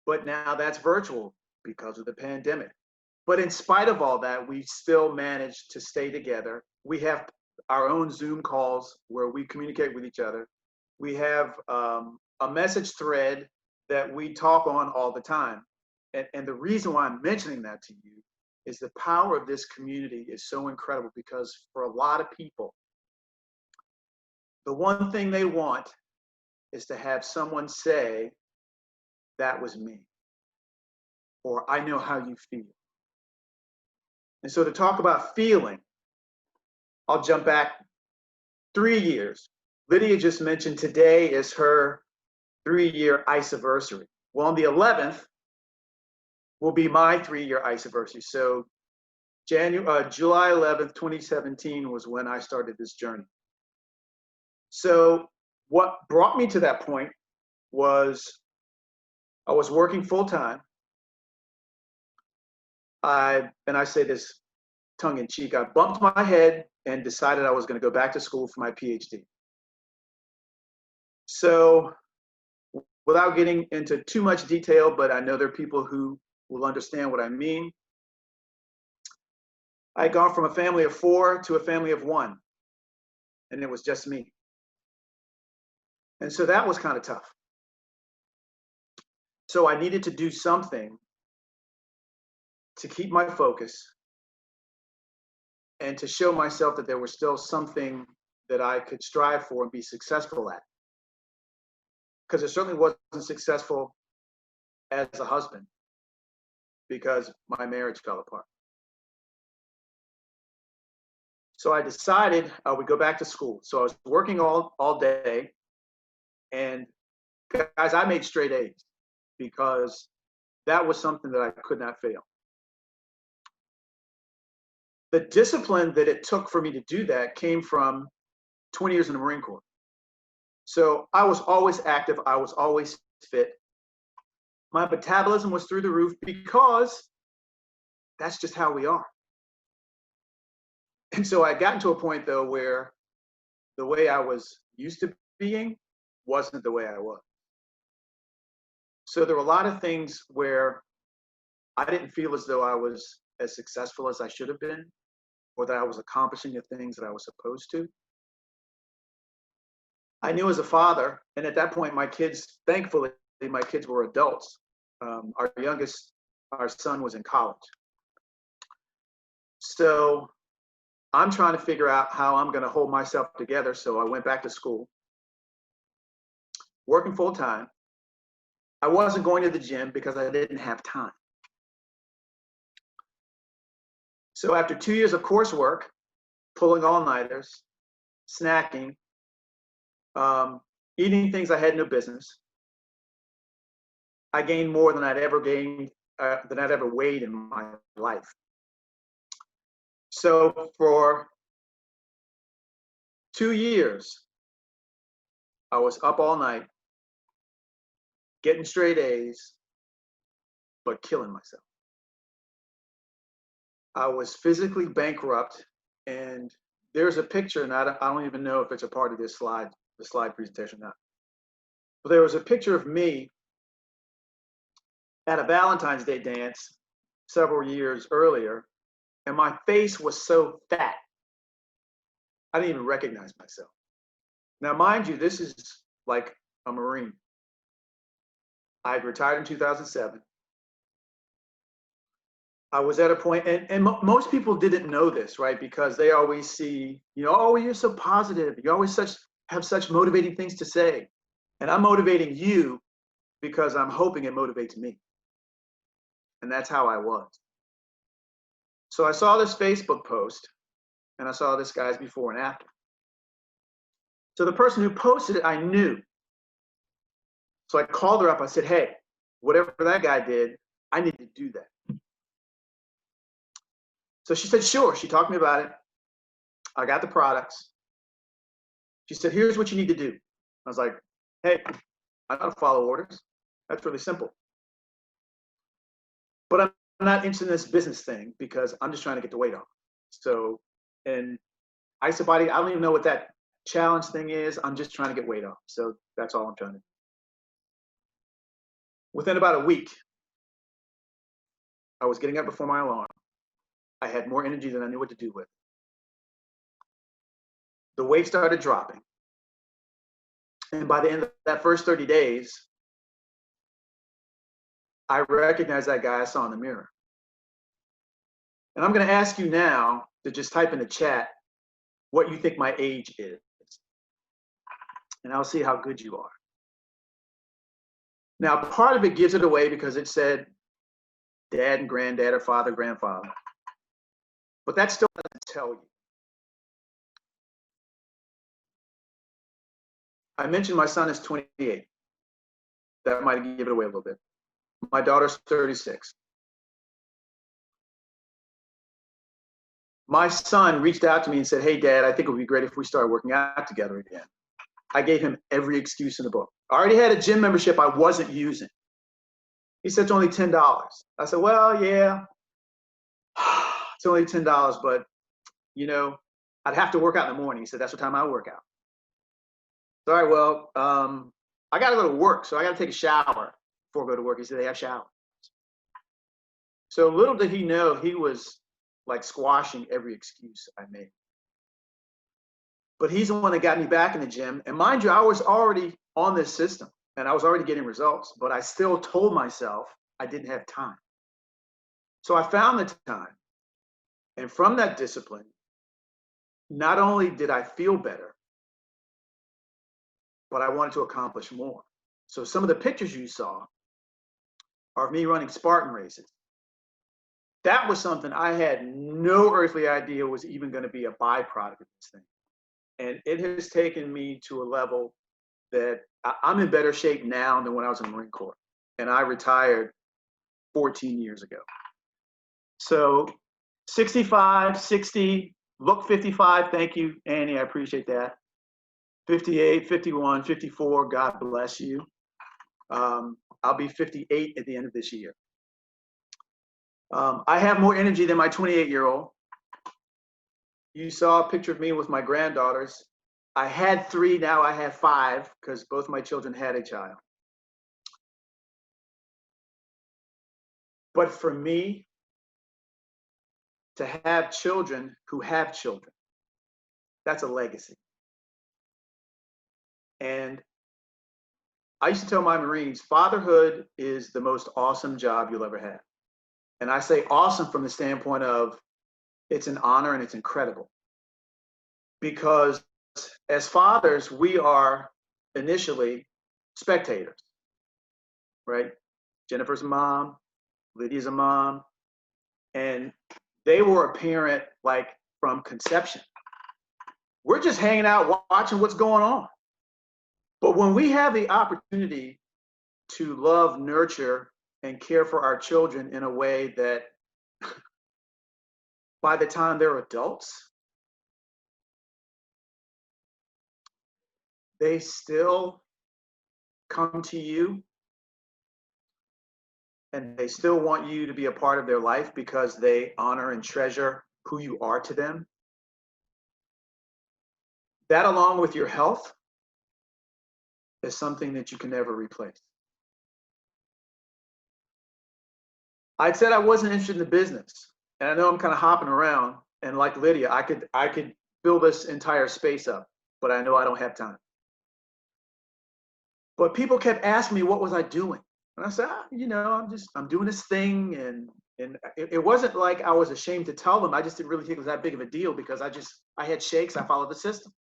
But now that's virtual because of the pandemic. But in spite of all that, we still managed to stay together. We have our own Zoom calls where we communicate with each other. We have a message thread that we talk on all the time. And the reason why I'm mentioning that to you is the power of this community is so incredible, because for a lot of people, the one thing they want is to have someone say, that was me, or I know how you feel. And so to talk about feeling, I'll jump back 3 years. Lydia just mentioned today is her 3-year ice-iversary. Well, on the 11th will be my 3-year ice-iversary. So July 11th, 2017 was when I started this journey. So what brought me to that point was I was working full-time. And I say this tongue in cheek, I bumped my head and decided I was going to go back to school for my PhD. So without getting into too much detail, but I know there are people who will understand what I mean. I had gone from a family of 4 to a family of 1, and it was just me. And so that was kind of tough. So I needed to do something to keep my focus and to show myself that there was still something that I could strive for and be successful at. Because it certainly wasn't successful as a husband, because my marriage fell apart. So I decided I would go back to school. So I was working all day, and guys, I made straight A's because that was something that I could not fail. The discipline that it took for me to do that came from 20 years in the Marine Corps. So I was always active. I was always fit. My metabolism was through the roof because that's just how we are. And so I got to a point, though, where the way I was used to being wasn't the way I was. So there were a lot of things where I didn't feel as though I was as successful as I should have been, or that I was accomplishing the things that I was supposed to. I knew as a father, and at that point, my kids, thankfully, my kids were adults. Our youngest, our son, was in college. So I'm trying to figure out how I'm going to hold myself together. So I went back to school, working full time. I wasn't going to the gym because I didn't have time. So after 2 years of coursework, pulling all-nighters, snacking, eating things I had no business, I gained more than I'd ever weighed in my life. So for 2 years, I was up all night, getting straight A's, but killing myself. I was physically bankrupt, and there's a picture, and I don't even know if it's a part of this slide, the slide presentation or not. But there was a picture of me at a Valentine's Day dance several years earlier, and my face was so fat, I didn't even recognize myself. Now, mind you, this is like a Marine. I had retired in 2007. I was at a point, and most people didn't know this, right? Because they always see, oh, you're so positive. You always have such motivating things to say. And I'm motivating you because I'm hoping it motivates me. And that's how I was. So I saw this Facebook post, and I saw this guy's before and after. So the person who posted it, I knew. So I called her up. I said, hey, whatever that guy did, I need to do that. So she said, sure. She talked to me about it. I got the products. She said, here's what you need to do. I was like, hey, I gotta follow orders. That's really simple. But I'm not interested in this business thing because I'm just trying to get the weight off. So, and IsoBody, I don't even know what that challenge thing is. I'm just trying to get weight off. So that's all I'm trying to do. Within about a week, I was getting up before my alarm. I had more energy than I knew what to do with. The weight started dropping. And by the end of that first 30 days, I recognized that guy I saw in the mirror. And I'm going to ask you now to just type in the chat what you think my age is. And I'll see how good you are. Now, part of it gives it away because it said dad and granddad or father, grandfather. But that still doesn't tell you. I mentioned my son is 28. That might give it away a little bit. My daughter's 36. My son reached out to me and said, hey, Dad, I think it would be great if we started working out together again. I gave him every excuse in the book. I already had a gym membership I wasn't using. He said, it's only $10. I said, well, yeah, it's only $10, but, you know, I'd have to work out in the morning. He said, that's what time I work out. All right, well, I got to go to work, so I got to take a shower before I go to work. He said, they have showers. So little did he know, he was like squashing every excuse I made. But he's the one that got me back in the gym. And mind you, I was already on this system and I was already getting results, but I still told myself I didn't have time. So I found the time. And from that discipline, not only did I feel better, but I wanted to accomplish more. So some of the pictures you saw are me running Spartan races. That was something I had no earthly idea was even going to be a byproduct of this thing. And it has taken me to a level that I'm in better shape now than when I was in the Marine Corps. And I retired 14 years ago. So 65, 60, look 55. Thank you, Annie. I appreciate that. 58, 51, 54. God bless you. I'll be 58 at the end of this year. I have more energy than my 28-year-old. You saw a picture of me with my granddaughters. I had 3, now I have 5 because both my children had a child. But for me, to have children who have children, that's a legacy. And I used to tell my Marines, fatherhood is the most awesome job you'll ever have. And I say awesome from the standpoint of it's an honor and it's incredible. Because as fathers, we are initially spectators, right? Jennifer's a mom, Lydia's a mom, and they were a parent like from conception. We're just hanging out watching what's going on. But when we have the opportunity to love, nurture, and care for our children in a way that by the time they're adults, they still come to you and they still want you to be a part of their life because they honor and treasure who you are to them. That, along with your health, is something that you can never replace. I said I wasn't interested in the business, and I know I'm kind of hopping around, and like Lydia, I could fill this entire space up, but I know I don't have time. But people kept asking me, what was I doing? And I said, you know, I'm doing this thing, and it wasn't like I was ashamed to tell them. I just didn't really think it was that big of a deal because I had shakes, I followed the system.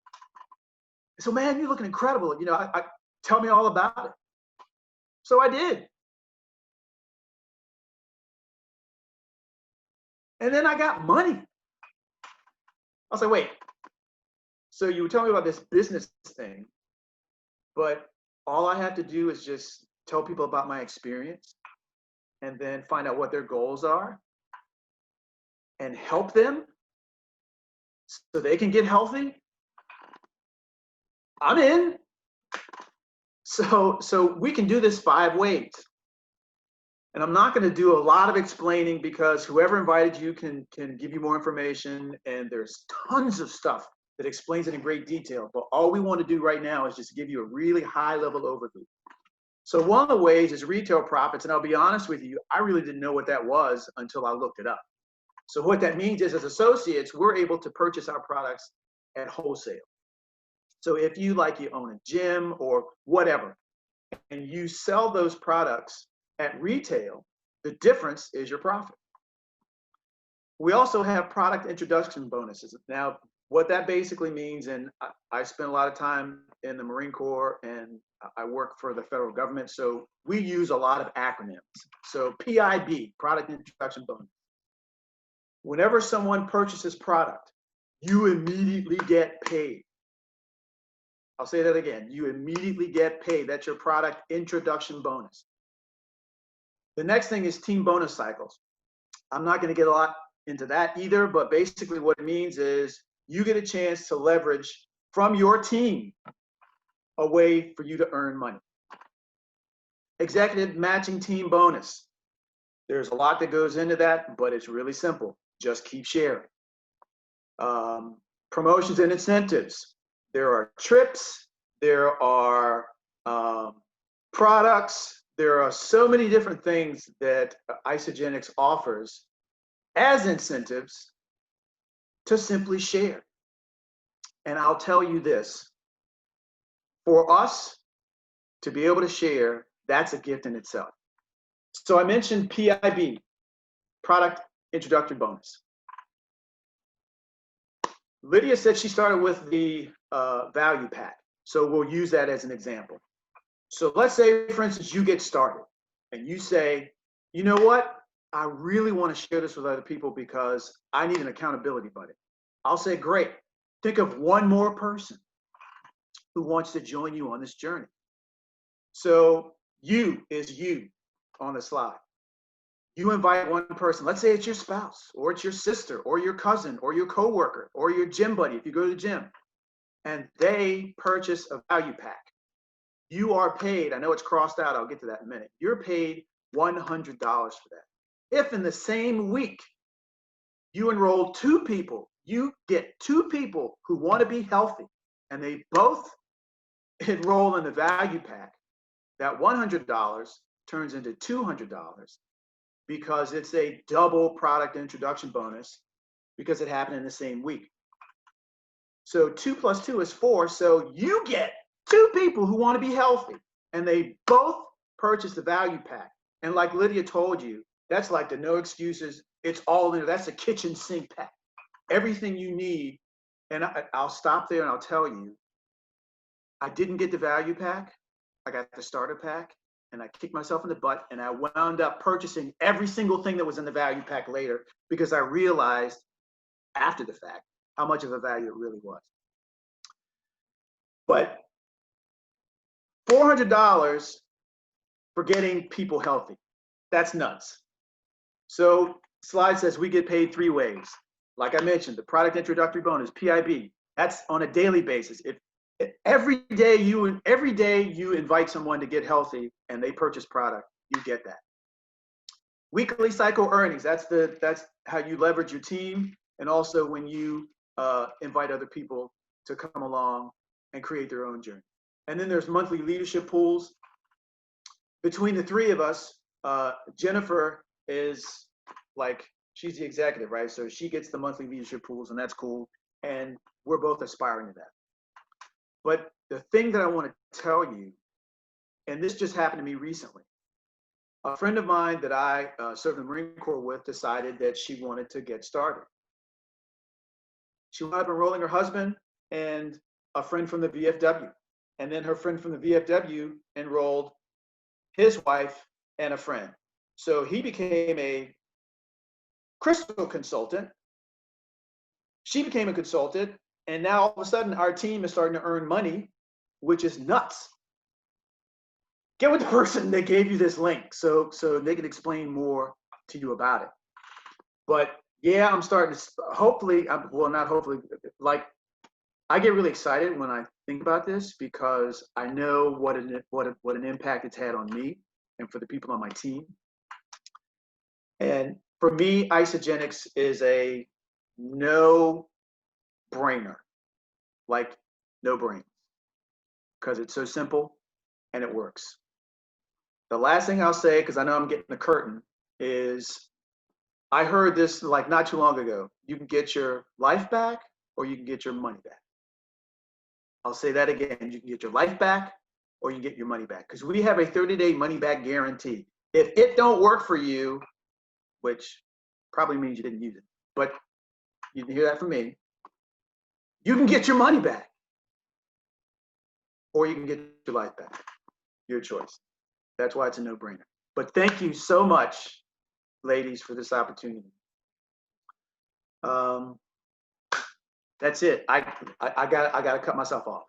So, man, you're looking incredible. You know, I tell me all about it. So I did. And then I got money. I was like, wait, so you were telling me about this business thing, but all I have to do is just tell people about my experience and then find out what their goals are and help them so they can get healthy. I'm in. So we can do this 5 ways. And I'm not going to do a lot of explaining because whoever invited you can give you more information, and there's tons of stuff that explains it in great detail. But all we want to do right now is just give you a really high level overview. So one of the ways is retail profits. And I'll be honest with you, I really didn't know what that was until I looked it up. So what that means is, as associates, we're able to purchase our products at wholesale. So if you own a gym or whatever, and you sell those products at retail, the difference is your profit. We also have product introduction bonuses. Now, what that basically means, and I spent a lot of time in the Marine Corps and I work for the federal government, so we use a lot of acronyms. So PIB, product introduction bonus. Whenever someone purchases product, you immediately get paid. I'll say that again. You immediately get paid. That's your product introduction bonus. The next thing is team bonus cycles. I'm not going to get a lot into that either, but basically what it means is you get a chance to leverage from your team a way for you to earn money. Executive matching team bonus. There's a lot that goes into that, but it's really simple. Just keep sharing. Promotions and incentives. There are trips, there are products, there are so many different things that Isagenix offers as incentives to simply share. And I'll tell you this, for us to be able to share, that's a gift in itself. So I mentioned PIB, product introductory bonus. Lydia said she started with the value pack. So we'll use that as an example. So let's say, for instance, you get started and you say, you know what? I really want to share this with other people because I need an accountability buddy. I'll say, great. Think of one more person who wants to join you on this journey. So you is you on the slide. You invite one person, let's say it's your spouse, or it's your sister, or your cousin, or your coworker, or your gym buddy if you go to the gym, and they purchase a value pack. You are paid, I know it's crossed out, I'll get to that in a minute. You're paid $100 for that. If in the same week you enroll 2 people, you get 2 people who want to be healthy, and they both enroll in the value pack, that $100 turns into $200 because it's a double product introduction bonus because it happened in the same week. So 2 plus 2 is 4. So you get 2 people who want to be healthy, and they both purchase the value pack. And like Lydia told you, that's like the no excuses. It's all in there. That's a kitchen sink pack. Everything you need. And I'll stop there and I'll tell you, I didn't get the value pack. I got the starter pack, and I kicked myself in the butt, and I wound up purchasing every single thing that was in the value pack later because I realized after the fact how much of a value it really was. But $400 for getting people healthy, that's nuts. So slide says we get paid 3 ways. Like I mentioned, the product introductory bonus, PIB, that's on a daily basis. If every day you invite someone to get healthy and they purchase product, you get that. Weekly cycle earnings, that's how you leverage your team, and also when you invite other people to come along and create their own journey. And then there's monthly leadership pools. Between the 3 of us, Jennifer is she's the executive, right? So she gets the monthly leadership pools, and that's cool. And we're both aspiring to that. But the thing that I want to tell you, and this just happened to me recently, a friend of mine that I served in the Marine Corps with decided that she wanted to get started. She wound up enrolling her husband and a friend from the VFW. And then her friend from the VFW enrolled his wife and a friend. So he became a crystal consultant. She became a consultant. And now all of a sudden our team is starting to earn money, which is nuts. Get with the person that gave you this link so they can explain more to you about it. But yeah, I'm starting to hopefully, well, not hopefully, I get really excited when I think about this because I know what an impact it's had on me and for the people on my team. And for me, Isogenics is a no brainer, like no brain, because it's so simple and it works. The last thing I'll say, because I know I'm getting the curtain, is I heard this like not too long ago. You can get your life back or you can get your money back. I'll say that again. You can get your life back or you can get your money back because we have a 30-day money back guarantee. If it don't work for you, which probably means you didn't use it, but you can hear that from me, you can get your money back or you can get your life back. Your choice. That's why it's a no-brainer. But thank you so much, ladies, for this opportunity. That's it. I got to cut myself off.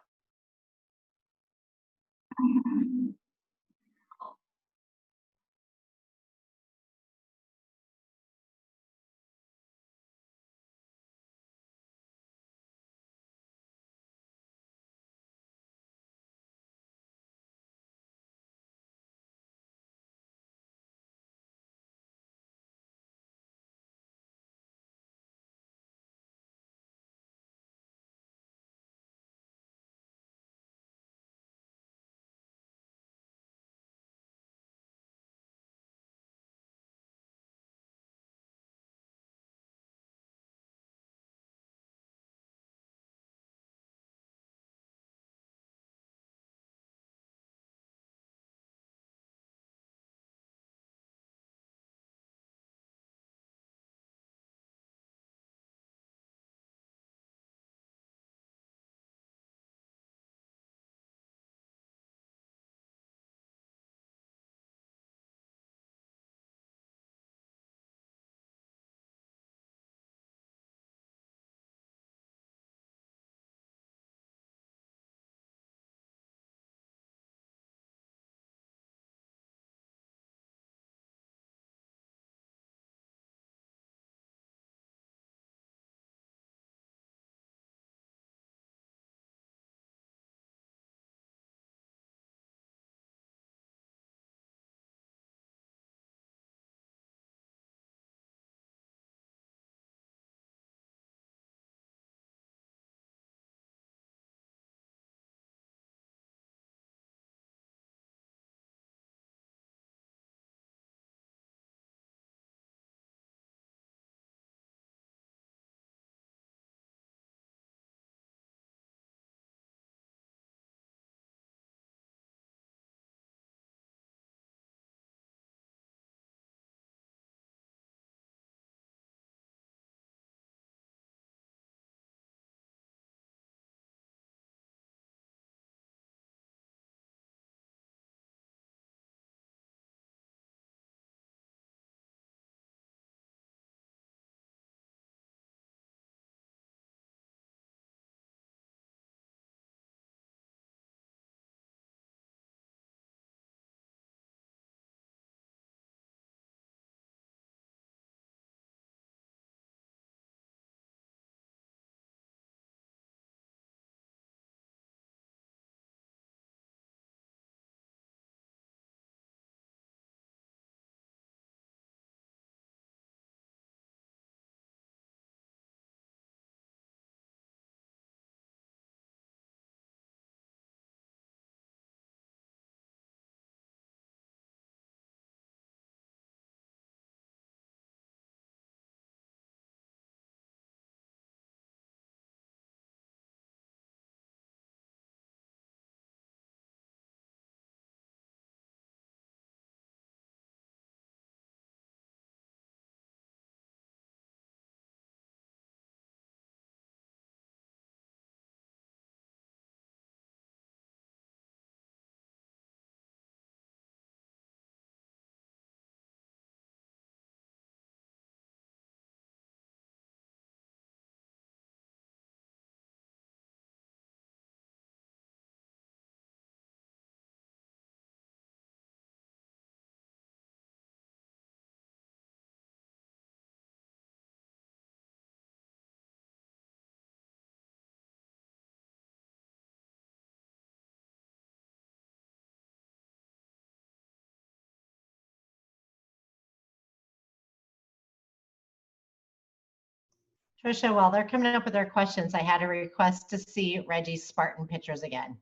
Trisha, while they're coming up with their questions, I had a request to see Reggie's Spartan pictures again.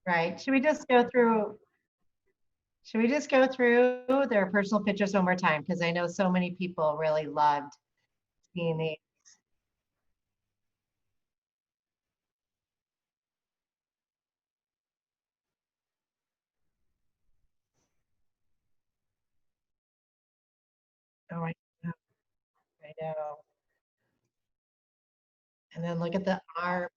Right. Should we just go through their personal pictures one more time? Because I know so many people really loved seeing the. Oh, I know. And then look at the arm.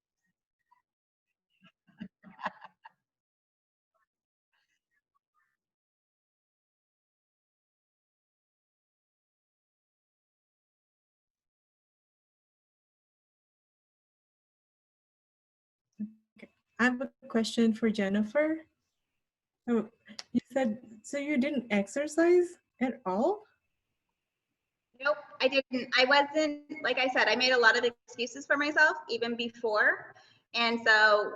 I have a question for Jennifer. Oh, you said, so you didn't exercise at all? Nope, I didn't. I wasn't, like I said, I made a lot of excuses for myself even before. And so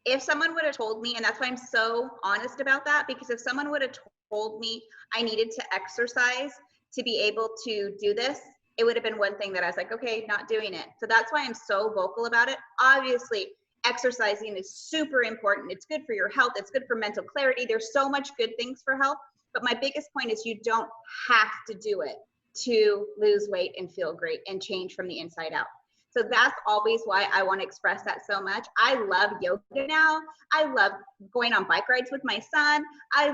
if someone would have told me, and that's why I'm so honest about that, because if someone would have told me I needed to exercise to be able to do this, it would have been one thing that I was like, okay, not doing it. So that's why I'm so vocal about it. Obviously, exercising is super important. It's good for your health. It's good for mental clarity. There's so much good things for health. But my biggest point is you don't have to do it to lose weight and feel great and change from the inside out. So that's always why I want to express that so much. I love yoga now. I love going on bike rides with my son. I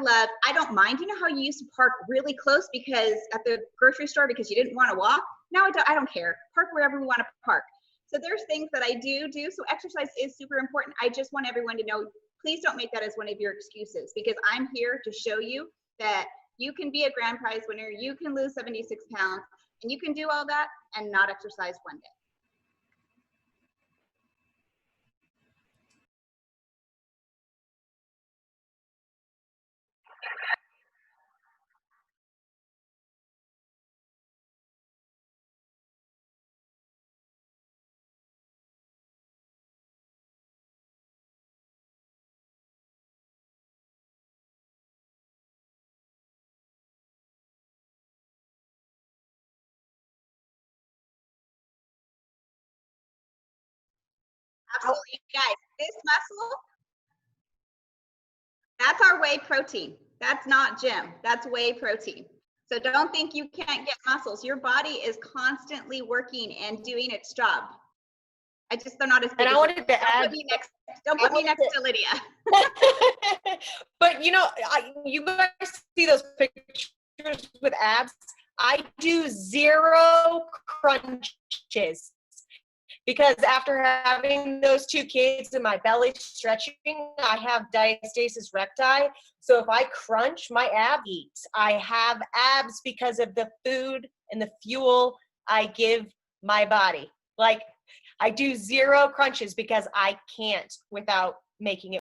don't mind, you know how you used to park really close because at the grocery store because you didn't want to walk? Now I don't care. Park wherever we want to park. So there's things that I do. So exercise is super important. I just want everyone to know, please don't make that as one of your excuses, because I'm here to show you that you can be a grand prize winner, you can lose 76 pounds, and you can do all that and not exercise one day. Absolutely, guys. This muscle, that's our whey protein. That's not gym. That's whey protein. So don't think you can't get muscles. Your body is constantly working and doing its job. I just, they're not as big. And I wanted to add, don't put me next to Lydia. but you know, you guys see those pictures with abs. I do 0 crunches because after having those 2 kids and my belly stretching, I have diastasis recti. So if I crunch, my ab eats. I have abs because of the food and the fuel I give my body. Like, I do 0 crunches because I can't without making it.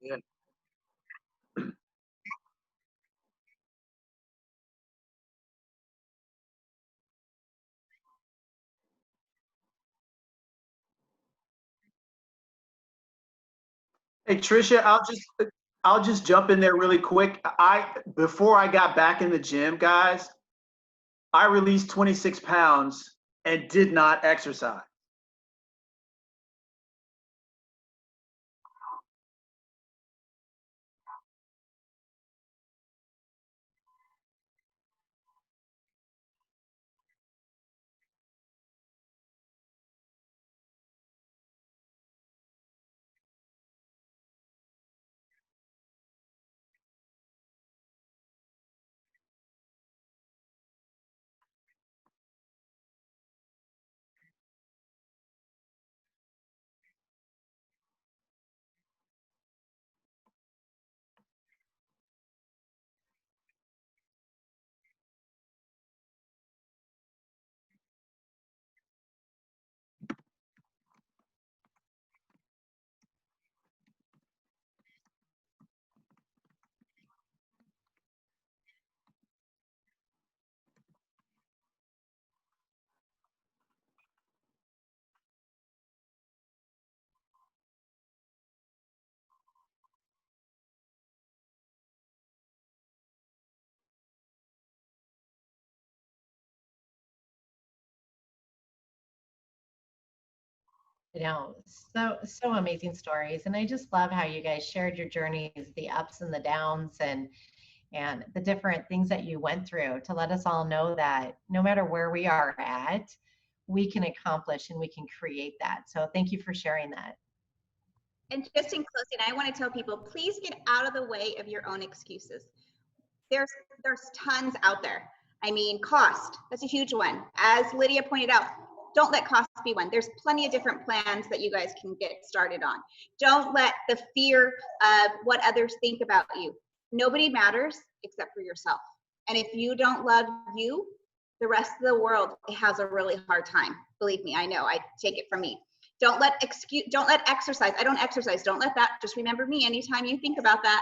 Yeah. Hey Trisha, I'll just jump in there really quick. Before I got back in the gym, guys, I released 26 pounds and did not exercise. You know, so amazing stories. And I just love how you guys shared your journeys, the ups and the downs, and the different things that you went through to let us all know that no matter where we are at, we can accomplish and we can create that. So thank you for sharing that. And just in closing, I want to tell people, please get out of the way of your own excuses. There's tons out there. I mean, cost, that's a huge one. As Lydia pointed out, don't let cost be one. There's plenty of different plans that you guys can get started on. Don't let the fear of what others think about you. Nobody matters except for yourself. And if you don't love you, the rest of the world has a really hard time. Believe me, I know, I take it from me. Don't let exercise. I don't exercise. Don't let that, just remember me anytime you think about that.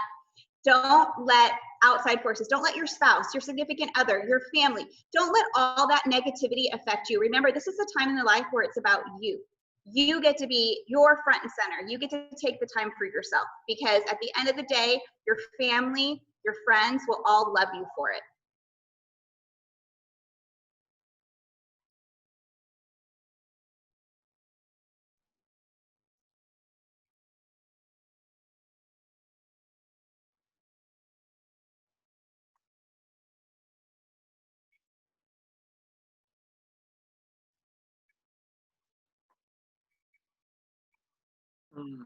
Don't let outside forces, don't let your spouse, your significant other, your family, don't let all that negativity affect you. Remember, this is a time in the life where it's about you. You get to be your front and center. You get to take the time for yourself, because at the end of the day, your family, your friends will all love you for it. Mm.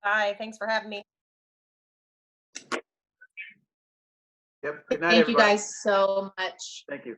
Bye. Thanks for having me. Yep. Good night, Thank you everybody. guys so much. Thank you.